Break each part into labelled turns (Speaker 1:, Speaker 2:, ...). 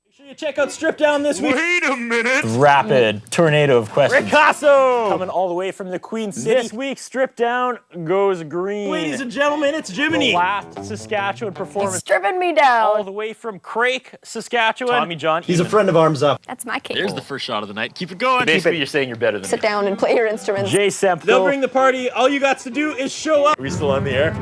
Speaker 1: Make sure you check out Strip Down this week.
Speaker 2: Wait a minute!
Speaker 1: Rapid tornado of questions.
Speaker 3: Picasso!
Speaker 1: Coming all the way from the Queen City.
Speaker 3: This week, Strip Down goes green.
Speaker 1: Ladies and gentlemen, it's Jiminy.
Speaker 3: The last Saskatchewan performance.
Speaker 4: Stripping me down.
Speaker 3: All the way from Crake, Saskatchewan.
Speaker 1: Tommy John.
Speaker 5: He's a friend of Arms Up.
Speaker 4: That's my cake.
Speaker 2: There's the first shot of the night. Keep it going.
Speaker 1: Basically, you're saying you're better than
Speaker 4: Sit
Speaker 1: me.
Speaker 4: down and play your instruments.
Speaker 3: Jay Sempthil.
Speaker 1: They'll bring the party. All you got to do is show up.
Speaker 3: Are we still on the air?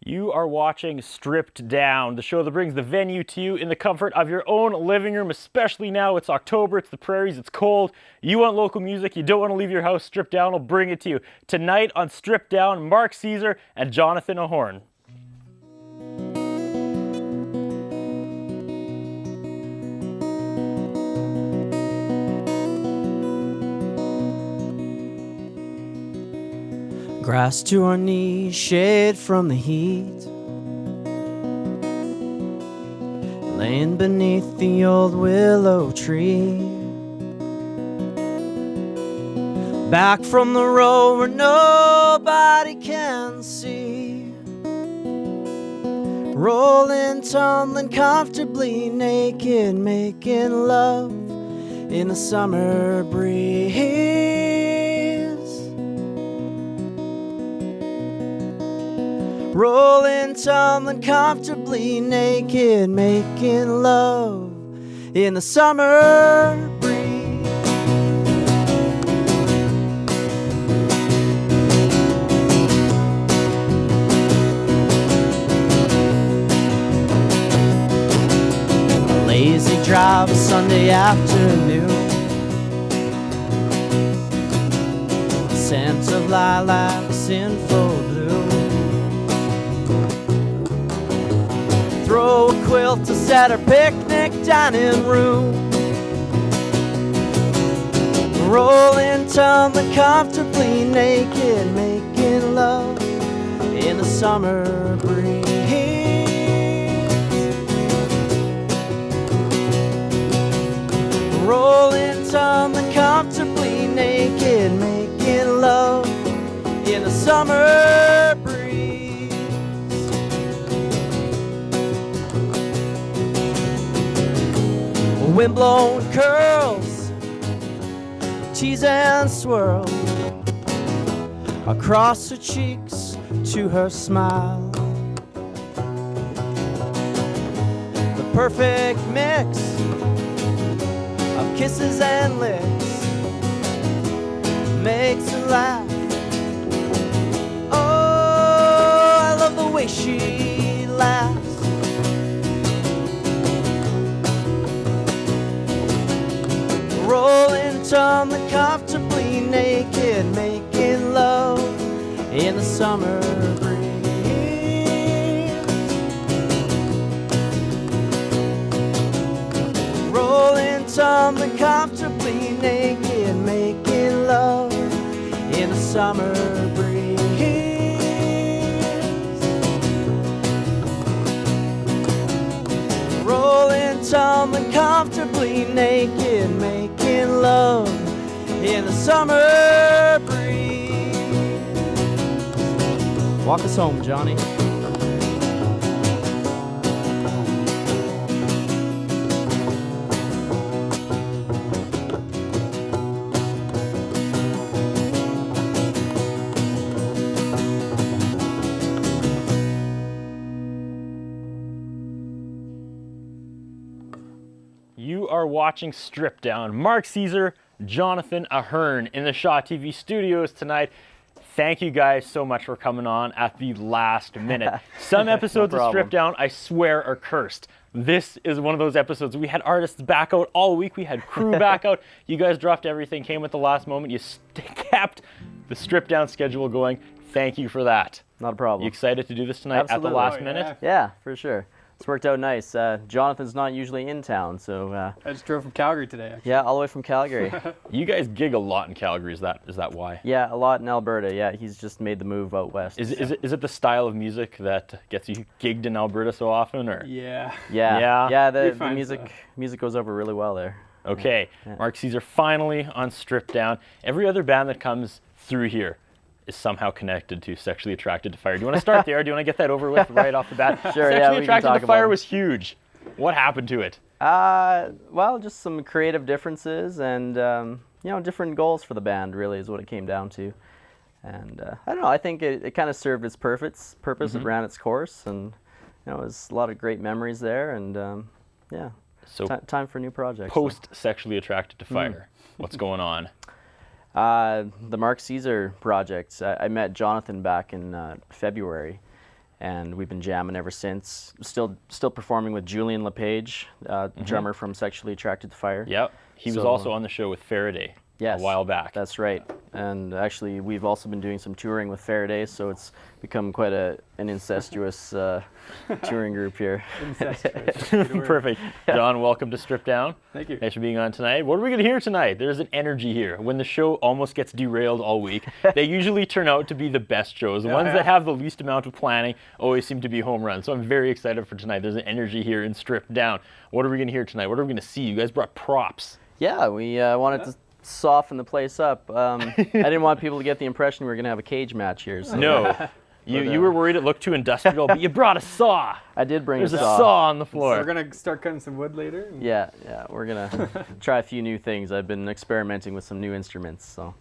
Speaker 3: You are watching Stripped Down, the show that brings the venue to you in the comfort of your own living room, especially now. It's October, it's the prairies, it's cold. You want local music, you don't want to leave your house. Stripped Down will bring it to you. Tonight on Stripped Down, Mark Caesar and Jonathan Ahorn.
Speaker 6: Grass to our knees, shade from the heat. Laying beneath the old willow tree. Back from the road where nobody can see. Rolling, tumbling comfortably naked, making love in the summer breeze. Rolling, tumbling comfortably naked, making love in the summer breeze. A lazy drive, a Sunday afternoon. The scent of lilacs in full bloom. Throw a quilt to set our picnic dining room. Rolling, tumbling comfortably naked, making love in the summer breeze. Rolling, tumbling comfortably naked, making love in the summer breeze. Wind-blown curls, tease and swirl across her cheeks to her smile. The perfect mix of kisses and licks makes her laugh. Oh, I love the way she laughs. Rolling, tumbling comfortably naked, making love in the summer breeze. Rolling, tumbling comfortably naked, making love in the summer breeze. Rolling, tumbling comfortably naked, making love in the summer breeze. Walk us home, Johnny.
Speaker 3: You are watching Strip Down. Mark Caesar, Jonathan Ahern in the Shaw TV studios tonight. Thank you guys so much for coming on at the last minute. Some episodes of Strip Down, I swear, are cursed. This is one of those episodes. We had artists back out all week. We had crew back out. You guys dropped everything, came at the last moment. You kept the Strip Down schedule going. Thank you for that.
Speaker 7: Not a problem.
Speaker 3: You excited to do this tonight
Speaker 7: Absolutely.
Speaker 3: at the last minute?
Speaker 7: Yeah, for sure.
Speaker 6: It's worked out nice. Jonathan's not usually in town, so
Speaker 4: I just drove from Calgary today, actually.
Speaker 6: yeah, all the way from Calgary.
Speaker 3: You guys gig a lot in Calgary. Is that why?
Speaker 6: Yeah, a lot in Alberta. Yeah, he's just made the move out west.
Speaker 3: Is it the style of music that gets you gigged in Alberta so often, or?
Speaker 4: Yeah.
Speaker 6: Yeah.
Speaker 4: We
Speaker 6: The
Speaker 4: find
Speaker 6: music goes over really well there.
Speaker 3: Okay, Mark Caesar finally on Stripped Down. Every other band that comes through here is somehow connected to Sexually Attracted to Fire. Do you want to start there? Do you want to get that over with right off the bat?
Speaker 6: Sure, yeah,
Speaker 3: Sexually
Speaker 6: we can
Speaker 3: Attracted
Speaker 6: talk
Speaker 3: to
Speaker 6: about
Speaker 3: Fire
Speaker 6: it.
Speaker 3: was huge. What happened to it?
Speaker 6: Well, just some creative differences and different goals for the band. Really, is what it came down to. And I don't know. I think it kind of served its purpose. It ran its course, and it was a lot of great memories there. And yeah,
Speaker 3: So
Speaker 6: time for a new project.
Speaker 3: post Sexually Attracted to Fire, what's going on?
Speaker 6: The Mark Caesar project. I met Jonathan back in February, and we've been jamming ever since. Still performing with Julian LePage, drummer from Sexually Attracted to Fire.
Speaker 3: Yep, he was
Speaker 6: So-
Speaker 3: also on the show with Faraday
Speaker 6: Yes,
Speaker 3: a while back.
Speaker 6: That's right. And actually, we've also been doing some touring with Faraday, so it's become quite an incestuous touring group here.
Speaker 4: Incestuous. Good word.
Speaker 3: Perfect. John, welcome to Strip Down.
Speaker 4: Thank you.
Speaker 3: Thanks for being on tonight. What are we going to hear tonight? There's an energy here. When the show almost gets derailed all week, they usually turn out to be the best shows. The ones that have the least amount of planning always seem to be home runs. So I'm very excited for tonight. There's an energy here in Strip Down. What are we going to hear tonight? What are we going to see? You guys brought props.
Speaker 6: Yeah, we wanted to soften the place up. I didn't want people to get the impression we were going to have a cage match here. So
Speaker 3: No. You were worried it looked too industrial, but you brought a saw.
Speaker 6: I did bring
Speaker 3: There's
Speaker 6: a
Speaker 3: a
Speaker 6: saw.
Speaker 3: saw on the
Speaker 4: So
Speaker 3: floor.
Speaker 4: we're going to start cutting some wood later?
Speaker 6: Yeah, we're going to try a few new things. I've been experimenting with some new instruments, so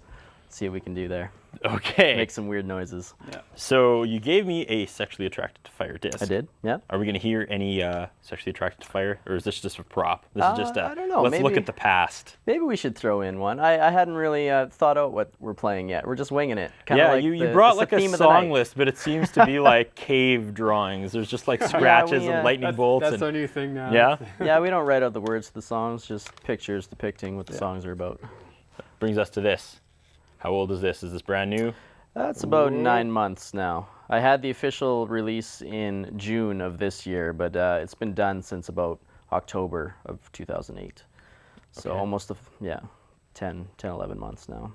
Speaker 6: see what we can do there.
Speaker 3: Okay.
Speaker 6: Make some weird noises.
Speaker 3: So you gave me a Sexually Attracted to Fire disc.
Speaker 6: I did, yeah.
Speaker 3: Are we going to hear any Sexually Attracted to Fire, or is this just a prop? This is just a,
Speaker 6: I don't know,
Speaker 3: let's look
Speaker 6: maybe-
Speaker 3: at the past.
Speaker 6: Maybe we should throw in one. I hadn't really thought out what we're playing yet. We're just winging it. Kinda
Speaker 3: Yeah,
Speaker 6: like
Speaker 3: you
Speaker 6: the-
Speaker 3: brought
Speaker 6: it's
Speaker 3: like
Speaker 6: the
Speaker 3: a
Speaker 6: theme of the
Speaker 3: song
Speaker 6: night.
Speaker 3: list, but it seems to be like cave drawings. There's just like scratches and lightning bolts.
Speaker 4: That's
Speaker 3: and,
Speaker 4: our new thing now.
Speaker 3: yeah,
Speaker 6: Yeah, we don't write out the words to the songs, just pictures depicting what the songs are about.
Speaker 3: brings us to this. How old is this? Is this brand new?
Speaker 6: That's about 9 months now. I had the official release in June of this year, but it's been done since about October of 2008. So
Speaker 3: Okay.
Speaker 6: almost, 10, 11 months now.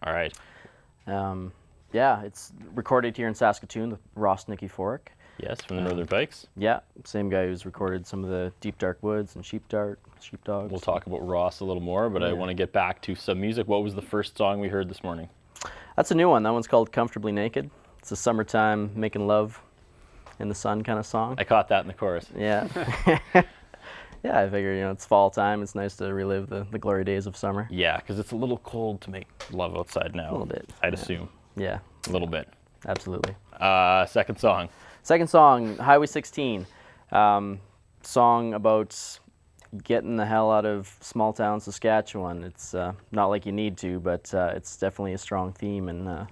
Speaker 3: All right.
Speaker 6: Yeah, it's recorded here in Saskatoon with Ross Nikiforuk.
Speaker 3: Yes, from the Northern Pikes.
Speaker 6: Yeah, same guy who's recorded some of the Deep Dark Woods and Sheepdogs.
Speaker 3: We'll talk about Ross a little more, but I want to get back to some music. What was the first song we heard this morning?
Speaker 6: That's a new one. That one's called Comfortably Naked. It's a summertime making love in the sun kind of song.
Speaker 3: I caught that in the chorus.
Speaker 6: Yeah. Yeah, I figure, it's fall time. It's nice to relive the glory days of summer.
Speaker 3: Yeah, because it's a little cold to make love outside now.
Speaker 6: A little bit.
Speaker 3: I'd
Speaker 6: yeah.
Speaker 3: assume.
Speaker 6: Yeah,
Speaker 3: A little bit.
Speaker 6: absolutely.
Speaker 3: Second song.
Speaker 6: Second song, Highway 16. Song about getting the hell out of small town Saskatchewan. It's not like you need to, but it's definitely a strong theme. And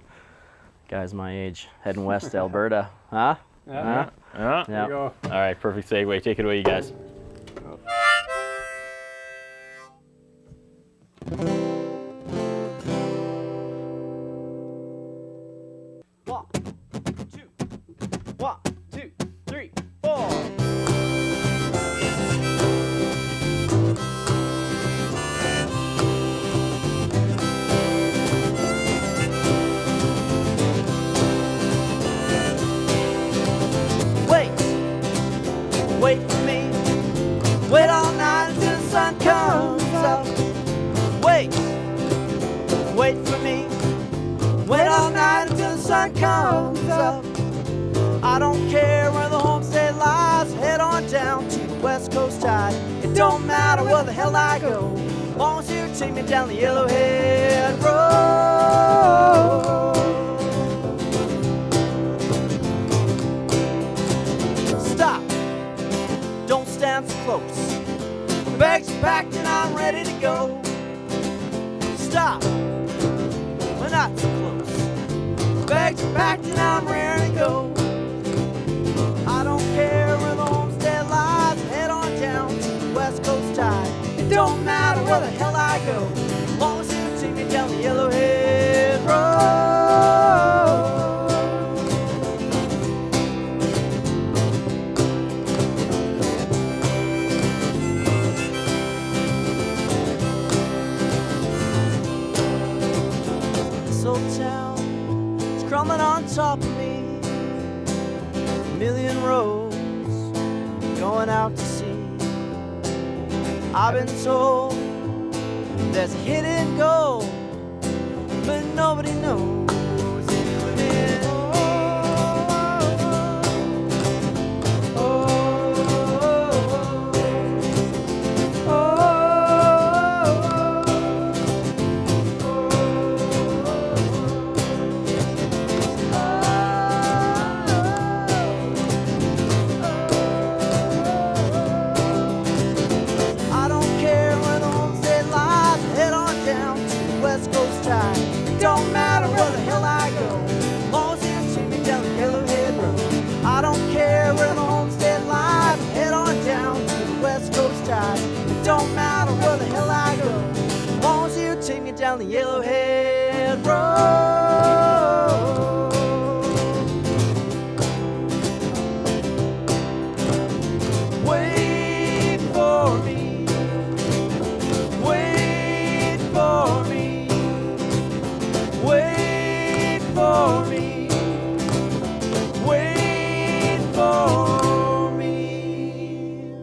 Speaker 6: guys my age heading west to Alberta. Huh?
Speaker 4: Yeah.
Speaker 6: Huh?
Speaker 4: There you go.
Speaker 3: All right, perfect segue. Take it away, you guys.
Speaker 6: One, two, three, four. Wait for me. Wait all night until the sun comes up. Wait for me. Wait all night until the sun comes up. I don't care where the homestead lies. Head on down to the West Coast tide. It don't matter where the hell I go, as long as you take me down the Yellowhead Road. Stop. Don't stand so close. The bags are packed and I'm ready to go. Stop. We're not so close. The bags are packed and I'm ready to go. I don't care where the homestead lies. Head on down to the West Coast tide. It don't matter where the hell I go, as long as you take me down the Yellowhead Road. drumming on top of me. A million roads going out to sea. I've been told there's a hidden goal, but nobody knows it. Don't matter where the hell I go, long as you take me down the Yellowhead Road. I don't care where the homestead lies, head on down to the West Coast Drive. It don't matter where the hell I go, long as you take me down the Yellowhead Road. Wait for me, wait for me. Wait for me, wait for me.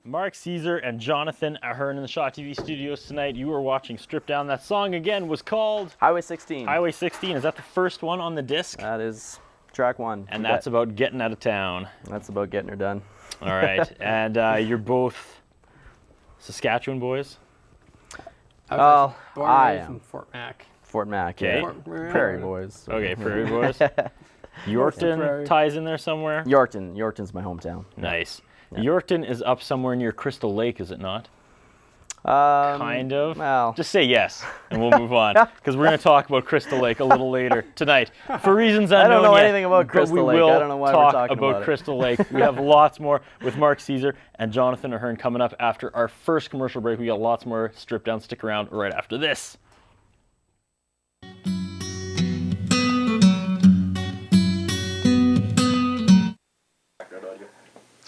Speaker 3: Mark Caesar and Jonathan Ahern in the Shaw TV studios tonight. You were watching Strip Down. That song again was called
Speaker 5: Highway 16.
Speaker 3: Highway 16. Is that the first one on the disc?
Speaker 5: That is track one.
Speaker 3: And that's about getting out of town.
Speaker 5: That's about getting her done.
Speaker 3: All right. And you're both Saskatchewan boys?
Speaker 4: I was born and
Speaker 5: I
Speaker 4: raised
Speaker 5: am.
Speaker 4: in Fort Mac.
Speaker 5: Fort Mac.
Speaker 3: Okay.
Speaker 5: Yeah. Prairie Boys.
Speaker 3: Okay, Prairie Boys. Yorkton
Speaker 4: Prairie.
Speaker 3: ties in there somewhere?
Speaker 5: Yorkton's my hometown.
Speaker 3: Nice.
Speaker 5: Yeah.
Speaker 3: Yorkton is up somewhere near Crystal Lake, is it not? Kind of.
Speaker 5: Well,
Speaker 3: Just say yes, and we'll move on, because we're going to talk about Crystal Lake a little later tonight. For reasons unknown
Speaker 5: I don't know
Speaker 3: yet,
Speaker 5: anything about
Speaker 3: but
Speaker 5: Crystal Lake.
Speaker 3: We will
Speaker 5: I don't know why we're
Speaker 3: talk
Speaker 5: talking
Speaker 3: about
Speaker 5: about it.
Speaker 3: Crystal Lake. We have lots more with Mark Caesar and Jonathan Ahern coming up after our first commercial break. We got lots more Strip Down. Stick around right after this.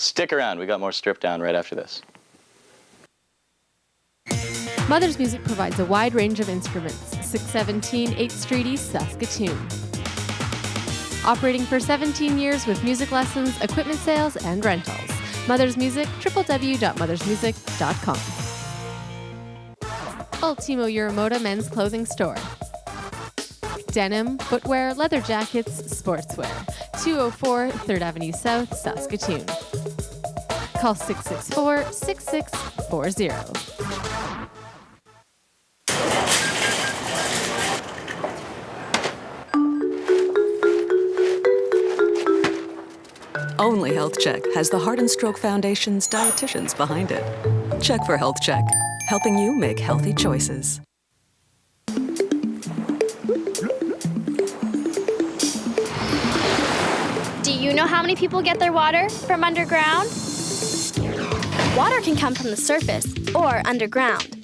Speaker 7: Stick around, we got more Strip Down right after this.
Speaker 8: Mother's Music provides a wide range of instruments. 617 8th Street East, Saskatoon. Operating for 17 years with music lessons, equipment sales, and rentals. Mother's Music, www.mothersmusic.com. Ultimo Uramoda Men's Clothing Store. Denim, footwear, leather jackets, sportswear. 204 3rd Avenue South, Saskatoon. Call 664-6640.
Speaker 9: Only Health Check has the Heart and Stroke Foundation's dietitians behind it. Check for Health Check, helping you make healthy choices.
Speaker 10: Do you know how many people get their water from underground? Water can come from the surface or underground.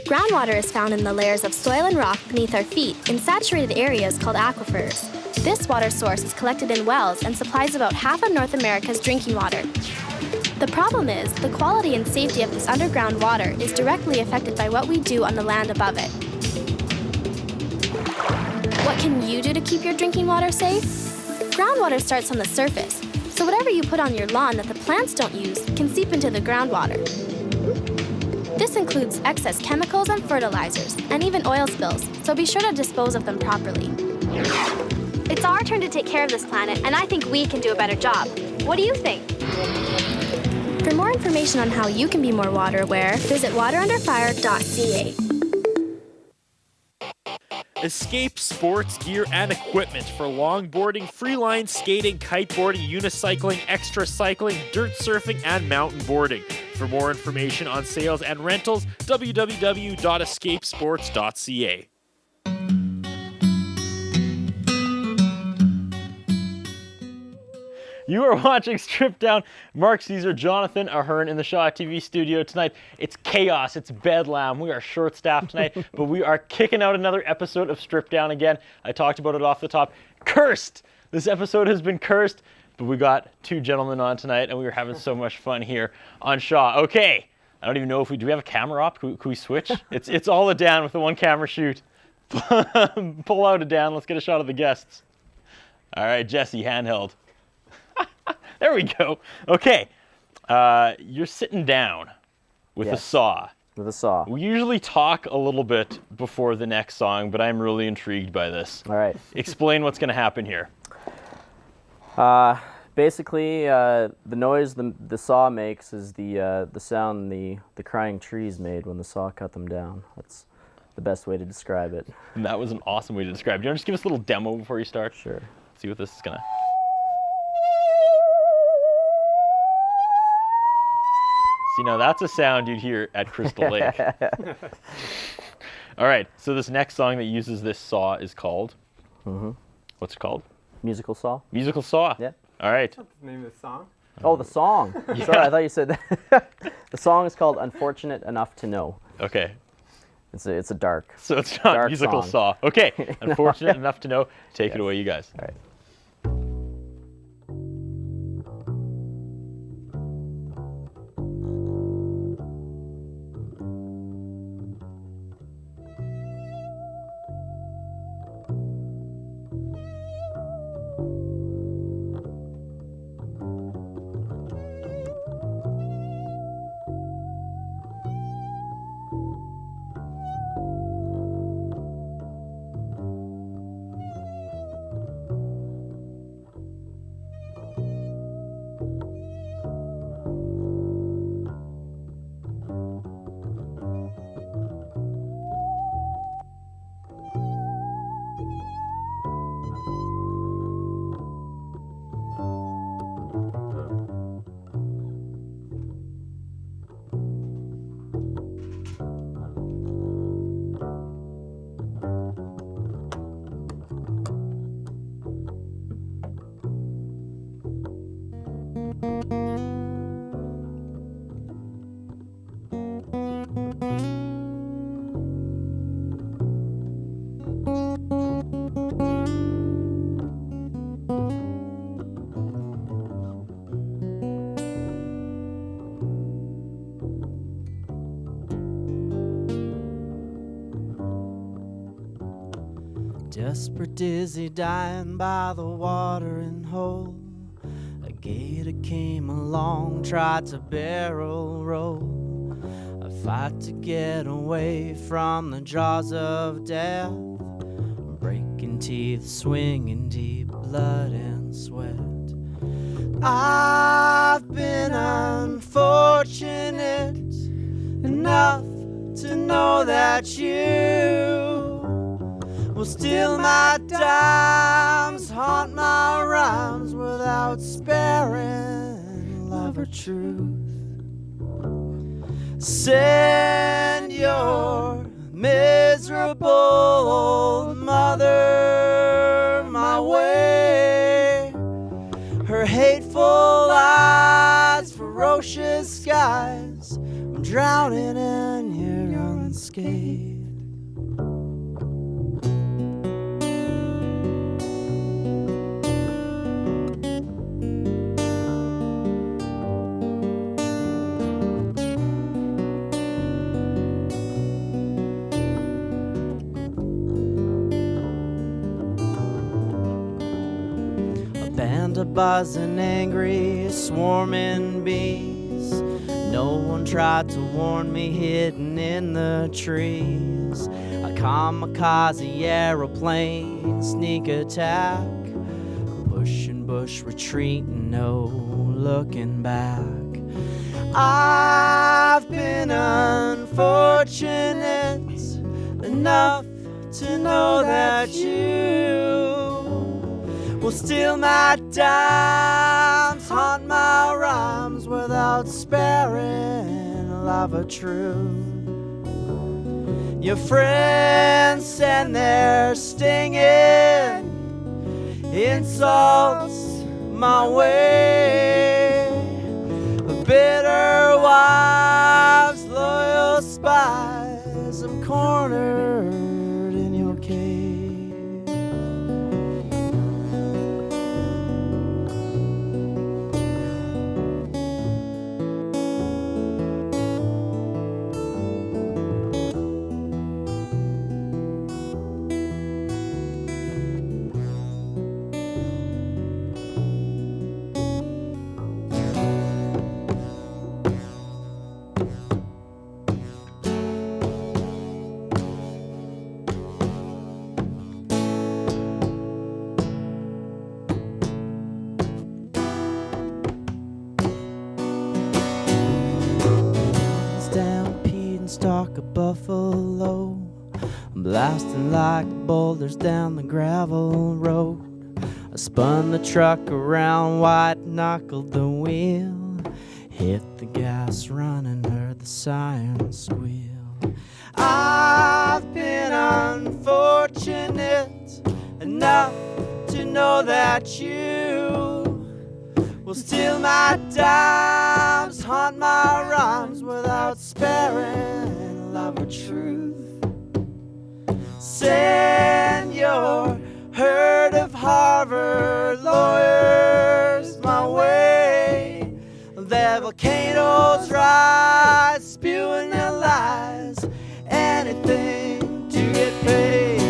Speaker 10: Groundwater is found in the layers of soil and rock beneath our feet in saturated areas called aquifers. This water source is collected in wells and supplies about half of North America's drinking water. The problem is, the quality and safety of this underground water is directly affected by what we do on the land above it. What can you do to keep your drinking water safe? Groundwater starts on the surface, so whatever you put on your lawn that the plants don't use can seep into the groundwater. This includes excess chemicals and fertilizers, and even oil spills, so be sure to dispose of them properly. It's our turn to take care of this planet, and I think we can do a better job. What do you think? For more information on how you can be more water aware, visit waterunderfire.ca.
Speaker 1: Escape sports gear and equipment for longboarding, freeline skating, kiteboarding, unicycling, extra cycling, dirt surfing, and mountain boarding. For more information on sales and rentals, www.escapesports.ca.
Speaker 3: You are watching Strip Down. Mark Caesar, Jonathan Ahern in the Shaw TV studio tonight. It's chaos. It's bedlam. We are short-staffed tonight, but we are kicking out another episode of Strip Down again. I talked about it off the top. Cursed! This episode has been cursed, but we got two gentlemen on tonight, and we were having so much fun here on Shaw. Okay, I don't even know if do we have a camera op? Can we switch? It's all a Dan with the one camera shoot. Pull out a Dan. Let's get a shot of the guests. All right, Jesse, handheld. There we go. Okay. You're sitting down with a
Speaker 5: Yes.
Speaker 3: saw.
Speaker 5: With a saw.
Speaker 3: We usually talk a little bit before the next song, but I'm really intrigued by this.
Speaker 5: All right.
Speaker 3: Explain what's going to happen here.
Speaker 5: Basically, the noise the saw makes is the sound the crying trees made when the saw cut them down. That's the best way to describe it.
Speaker 3: And that was an awesome way to describe it. Do you want to just give us a little demo before you start?
Speaker 5: Sure.
Speaker 3: See what this is going to... See, now that's a sound you'd hear at Crystal Lake. All right, so this next song that uses this saw is called? What's it called?
Speaker 5: Musical saw.
Speaker 3: Musical Saw?
Speaker 5: Yeah.
Speaker 3: All right.
Speaker 4: That's the name of the song.
Speaker 5: Oh, the song. Sorry, I thought you said that. The song is called "Unfortunate Enough to Know."
Speaker 3: Okay.
Speaker 5: It's a dark.
Speaker 3: So it's not
Speaker 5: Dark
Speaker 3: Musical
Speaker 5: song.
Speaker 3: Saw. Okay. Unfortunate enough to know. Take it away, you guys.
Speaker 5: All right.
Speaker 6: Desperate, dizzy, dying by the watering hole. A gator came along, tried to barrel roll. I fight to get away from the jaws of death, breaking teeth, swinging deep blood and sweat. I've been unfortunate enough to know that you will steal my dimes, haunt my rhymes without sparing love or truth. Send your miserable old mother my way. Her hateful eyes, ferocious skies, I'm drowning in your unscathed. A buzzing, angry, swarming bees. No one tried to warn me, hidden in the trees. A kamikaze aeroplane, sneak attack, pushing bush, retreating, no looking back. I've been unfortunate enough to know that you will steal my dimes, haunt my rhymes without sparing love or truth. Your friends send their stinging insults my way. Bitter wives, loyal spies, I'm cornered in your cave. boulders down the gravel road. I spun the truck around, white-knuckled the wheel, hit the gas running, heard the siren squeal. I've been unfortunate enough to know that you will steal my dimes, haunt my rhymes without sparing love or truth. Send your herd of Harvard lawyers my way. Their volcanoes rise, spewing their lies, anything to get paid.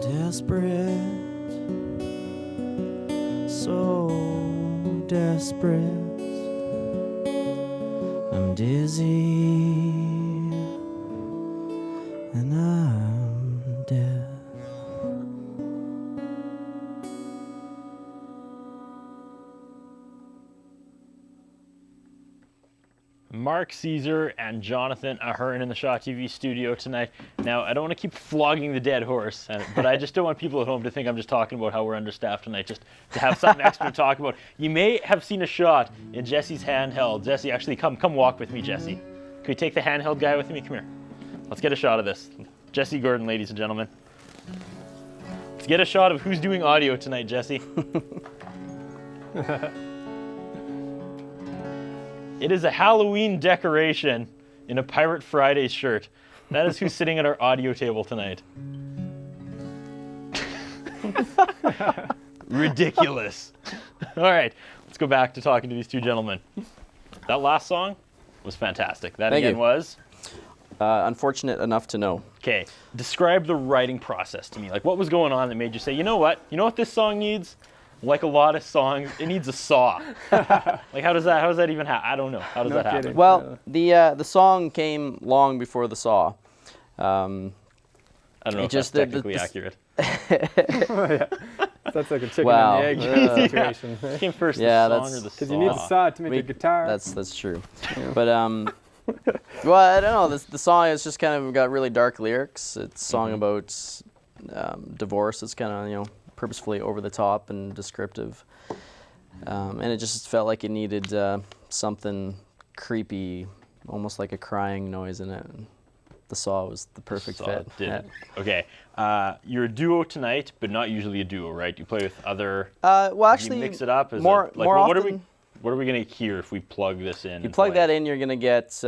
Speaker 6: Desperate, so desperate. I'm dizzy and I'm dead.
Speaker 3: Mark Caesar and Jonathan Ahern in the Shaw TV studio tonight. Now, I don't want to keep flogging the dead horse, but I just don't want people at home to think I'm just talking about how we're understaffed tonight, just to have something extra to talk about. You may have seen a shot in Jesse's handheld. Jesse, actually, come walk with me, Jesse. Can we take the handheld guy with me? Come here. Let's get a shot of this. Jesse Gordon, ladies and gentlemen. Let's get a shot of who's doing audio tonight, Jesse. It is a Halloween decoration in a Pirate Friday shirt. That is who's sitting at our audio table tonight. Ridiculous. All right, let's go back to talking to these two gentlemen. That last song was fantastic. That
Speaker 5: Thank
Speaker 3: again
Speaker 5: you.
Speaker 3: was?
Speaker 5: Unfortunate enough to know.
Speaker 3: Okay, describe the writing process to me. Like, what was going on that made you say, you know what this song needs? Like a lot of songs, it needs a saw. Like, how does that even happen? I don't know. How does that happen?
Speaker 5: Well, the song came long before the saw.
Speaker 3: I don't know if that's technically accurate.
Speaker 4: That's like a chicken
Speaker 5: Wow.
Speaker 4: and the egg situation.
Speaker 3: What came first,
Speaker 5: Yeah,
Speaker 3: the song
Speaker 5: that's-
Speaker 3: or the saw?
Speaker 4: Because you need the saw to make a guitar.
Speaker 5: That's true. But well, I don't know. The song has just kind of got really dark lyrics. It's a song about divorce. It's kind of purposefully over the top and descriptive, and it just felt like it needed something creepy, almost like a crying noise in it. And the saw was the perfect fit.
Speaker 3: Did it. Okay, you're a duo tonight, but not usually a duo, right? You play with other.
Speaker 5: Well, actually,
Speaker 3: you mix it up. Is
Speaker 5: more
Speaker 3: it, like,
Speaker 5: more
Speaker 3: what
Speaker 5: often.
Speaker 3: What are we gonna hear if we plug this in?
Speaker 5: You plug that in, you're gonna get